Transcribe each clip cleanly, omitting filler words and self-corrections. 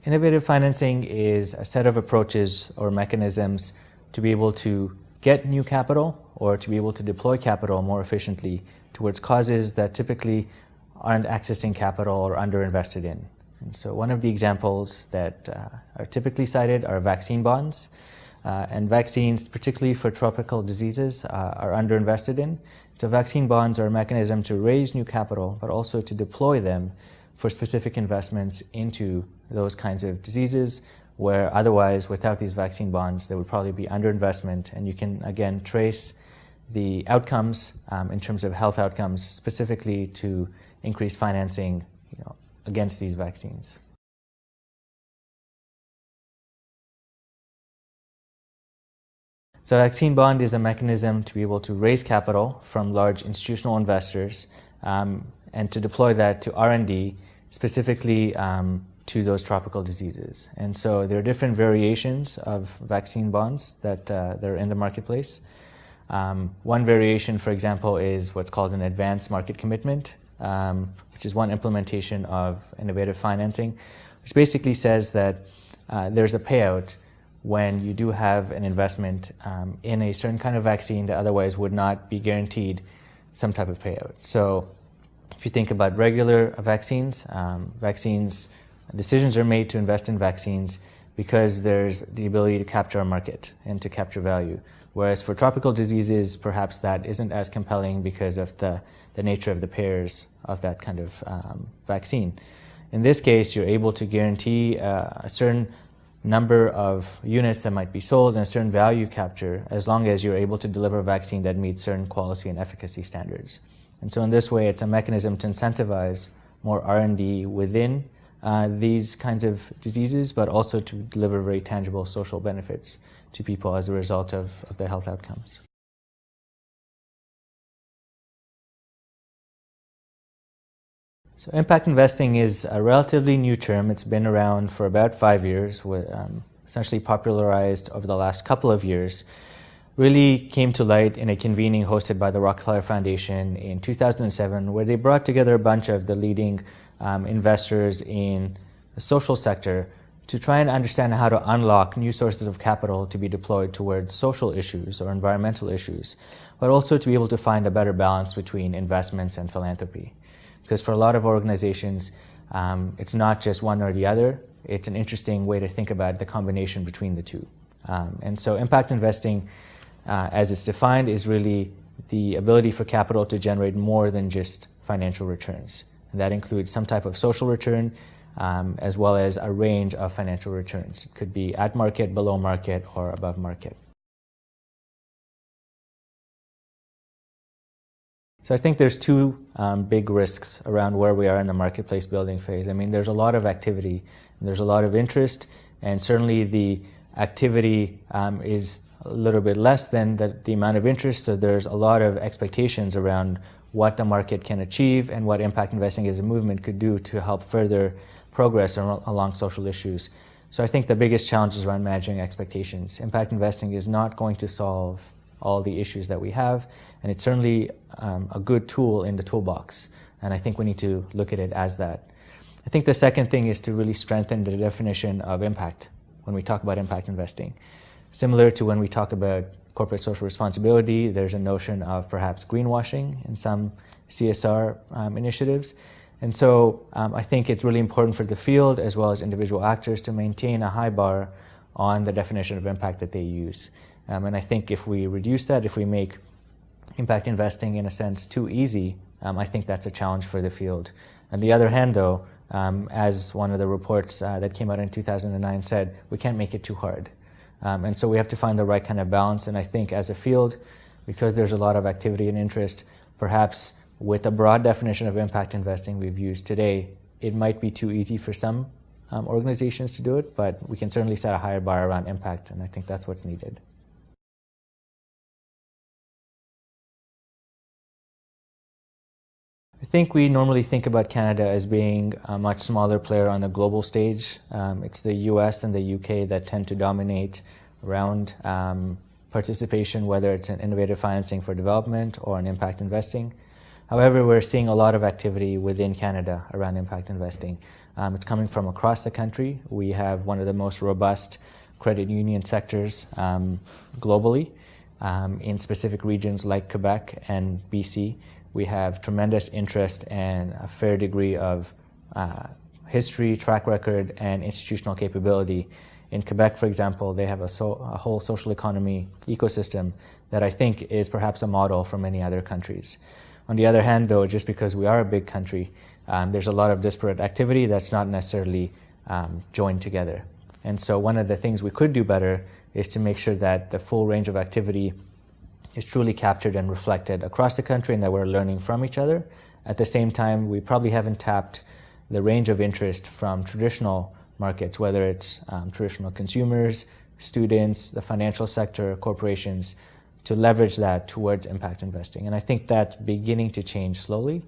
Innovative financing is a set of approaches or mechanisms to be able to get new capital or to be able to deploy capital more efficiently towards causes that typically aren't accessing capital or underinvested in. And so one of the examples that are typically cited are vaccine bonds. And vaccines, particularly for tropical diseases, are underinvested in. So vaccine bonds are a mechanism to raise new capital, but also to deploy them for specific investments into those kinds of diseases where otherwise, without these vaccine bonds, there would probably be underinvestment. And you can, again, trace the outcomes in terms of health outcomes specifically to increase financing against these vaccines. So a vaccine bond is a mechanism to be able to raise capital from large institutional investors and to deploy that to R&D, specifically to those tropical diseases. And so there are different variations of vaccine bonds that are in the marketplace. One variation, for example, is what's called an advanced market commitment, which is one implementation of innovative financing, which basically says that there's a payout when you do have an investment in a certain kind of vaccine that otherwise would not be guaranteed some type of payout. So if you think about regular vaccines, decisions are made to invest in vaccines because there's the ability to capture a market and to capture value. Whereas for tropical diseases, perhaps that isn't as compelling because of the nature of the payers of that kind of vaccine. In this case, you're able to guarantee a certain number of units that might be sold and a certain value capture as long as you're able to deliver a vaccine that meets certain quality and efficacy standards. And so in this way, it's a mechanism to incentivize more R&D within these kinds of diseases, but also to deliver very tangible social benefits to people as a result of their health outcomes. So impact investing is a relatively new term. It's been around for about 5 years, essentially popularized over the last couple of years. Really came to light in a convening hosted by the Rockefeller Foundation in 2007, where they brought together a bunch of the leading investors in the social sector to try and understand how to unlock new sources of capital to be deployed towards social issues or environmental issues, but also to be able to find a better balance between investments and philanthropy. Because for a lot of organizations, it's not just one or the other. It's an interesting way to think about the combination between the two. And so impact investing, as it's defined, is really the ability for capital to generate more than just financial returns. And that includes some type of social return, as well as a range of financial returns. It could be at market, below market, or above market. So I think there's two big risks around where we are in the marketplace building phase. I mean, there's a lot of activity, and there's a lot of interest, and certainly the activity is a little bit less than the amount of interest, so there's a lot of expectations around what the market can achieve and what impact investing as a movement could do to help further progress along social issues. So I think the biggest challenge is around managing expectations. Impact investing is not going to solve all the issues that we have, and it's certainly a good tool in the toolbox, and I think we need to look at it as that. I think the second thing is to really strengthen the definition of impact when we talk about impact investing. Similar to when we talk about corporate social responsibility, there's a notion of perhaps greenwashing in some CSR initiatives. And so I think it's really important for the field as well as individual actors to maintain a high bar on the definition of impact that they use. And I think if we reduce that, if we make impact investing in a sense too easy, I think that's a challenge for the field. On the other hand, though, as one of the reports that came out in 2009 said, we can't make it too hard. And so we have to find the right kind of balance. And I think as a field, because there's a lot of activity and interest, perhaps with a broad definition of impact investing we've used today, it might be too easy for some organizations to do it, but we can certainly set a higher bar around impact, and I think that's what's needed. I think we normally think about Canada as being a much smaller player on the global stage. It's the US and the UK that tend to dominate around participation, whether it's in innovative financing for development or in impact investing. However, we're seeing a lot of activity within Canada around impact investing. It's coming from across the country. We have one of the most robust credit union sectors globally. In specific regions like Quebec and BC, we have tremendous interest and a fair degree of history, track record, and institutional capability. In Quebec, for example, they have a whole social economy ecosystem that I think is perhaps a model for many other countries. On the other hand, though, just because we are a big country, there's a lot of disparate activity that's not necessarily joined together. And so one of the things we could do better is to make sure that the full range of activity is truly captured and reflected across the country and that we're learning from each other. At the same time, we probably haven't tapped the range of interest from traditional markets, whether it's traditional consumers, students, the financial sector, corporations, to leverage that towards impact investing. And I think that's beginning to change slowly.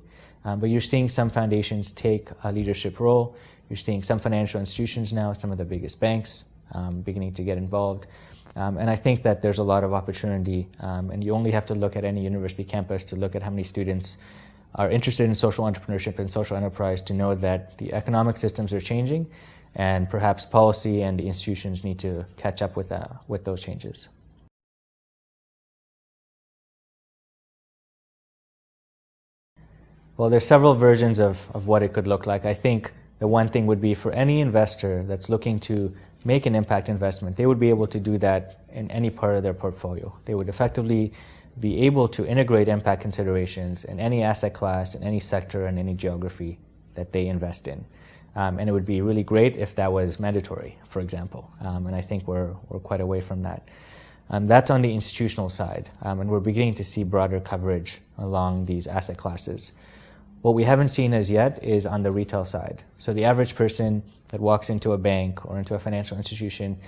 But you're seeing some foundations take a leadership role. You're seeing some financial institutions now, some of the biggest banks, beginning to get involved. And I think that there's a lot of opportunity. And you only have to look at any university campus to look at how many students are interested in social entrepreneurship and social enterprise to know that the economic systems are changing, and perhaps policy and the institutions need to catch up with those changes. Well, there's several versions of what it could look like. I think the one thing would be for any investor that's looking to make an impact investment, they would be able to do that in any part of their portfolio. They would effectively be able to integrate impact considerations in any asset class, in any sector, and any geography that they invest in. And it would be really great if that was mandatory, for example. And I think we're quite away from that. That's on the institutional side, and we're beginning to see broader coverage along these asset classes. What we haven't seen as yet is on the retail side. So the average person that walks into a bank or into a financial institution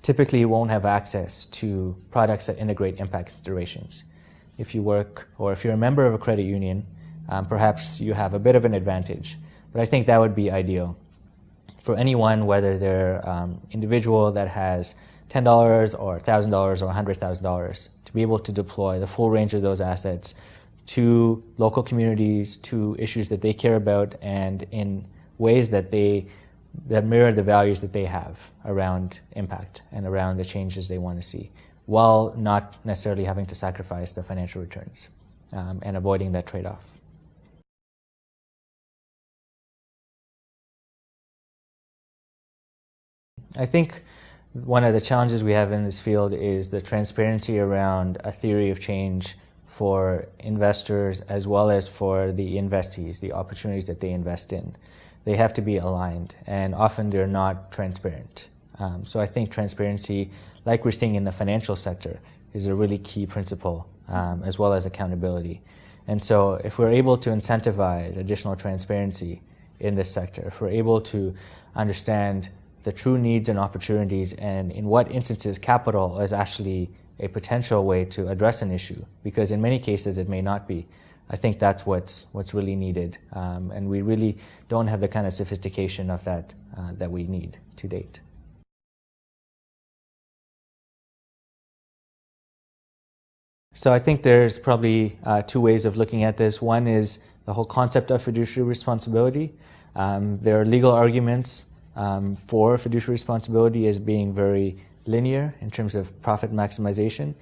typically won't have access to products that integrate impact considerations. If you work or if you're a member of a credit union, perhaps you have a bit of an advantage. But I think that would be ideal for anyone, whether they're individual that has $10 or $1,000 or $100,000, to be able to deploy the full range of those assets to local communities, to issues that they care about, and in ways that mirror the values that they have around impact and around the changes they want to see, while not necessarily having to sacrifice the financial returns and avoiding that trade-off. I think one of the challenges we have in this field is the transparency around a theory of change for investors as well as for the investees, the opportunities that they invest in. They have to be aligned, and often they're not transparent. So I think transparency, like we're seeing in the financial sector, is a really key principle, as well as accountability. And so if we're able to incentivize additional transparency in this sector, if we're able to understand the true needs and opportunities, and in what instances capital is actually a potential way to address an issue, because in many cases it may not be. I think that's what's really needed, and we really don't have the kind of sophistication of that that we need to date. So I think there's probably two ways of looking at this. One is the whole concept of fiduciary responsibility. There are legal arguments for fiduciary responsibility as being very linear in terms of profit maximization.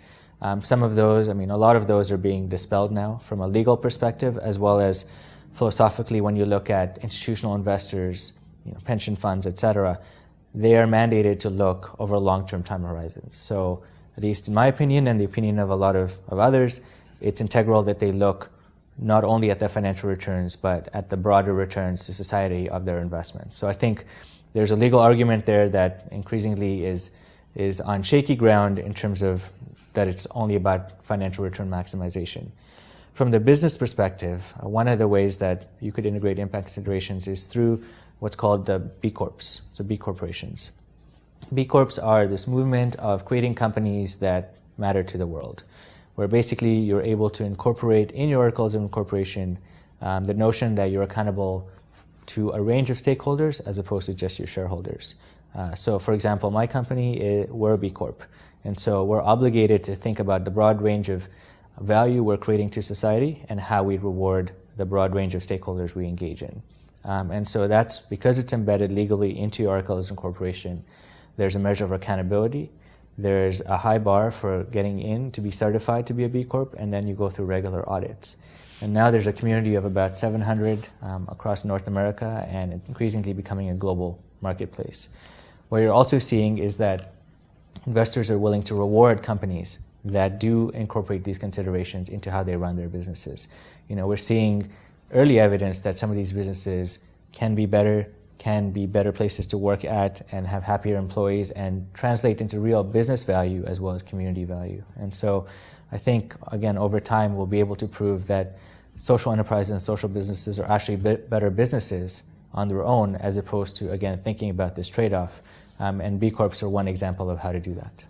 Some of those, a lot of those are being dispelled now from a legal perspective, as well as philosophically when you look at institutional investors, pension funds, etc. They are mandated to look over long-term time horizons. So at least in my opinion and the opinion of a lot of others, it's integral that they look not only at the financial returns, but at the broader returns to society of their investments. So I think there's a legal argument there that increasingly is on shaky ground in terms of that it's only about financial return maximization. From the business perspective, one of the ways that you could integrate impact considerations is through what's called the B Corps, so B corporations. B Corps are this movement of creating companies that matter to the world, where basically you're able to incorporate in your articles of incorporation the notion that you're accountable to a range of stakeholders as opposed to just your shareholders. So for example, my company, we're a B Corp. And so we're obligated to think about the broad range of value we're creating to society and how we reward the broad range of stakeholders we engage in. And so that's because it's embedded legally into your articles of incorporation. There's a measure of accountability. There's a high bar for getting in to be certified to be a B Corp, and then you go through regular audits. And now there's a community of about 700 across North America, and increasingly becoming a global marketplace. What you're also seeing is that investors are willing to reward companies that do incorporate these considerations into how they run their businesses. We're seeing early evidence that some of these businesses can be better places to work at and have happier employees and translate into real business value as well as community value. And so I think, again, over time, we'll be able to prove that social enterprises and social businesses are actually better businesses on their own, as opposed to, again, thinking about this trade-off. And B Corps are one example of how to do that.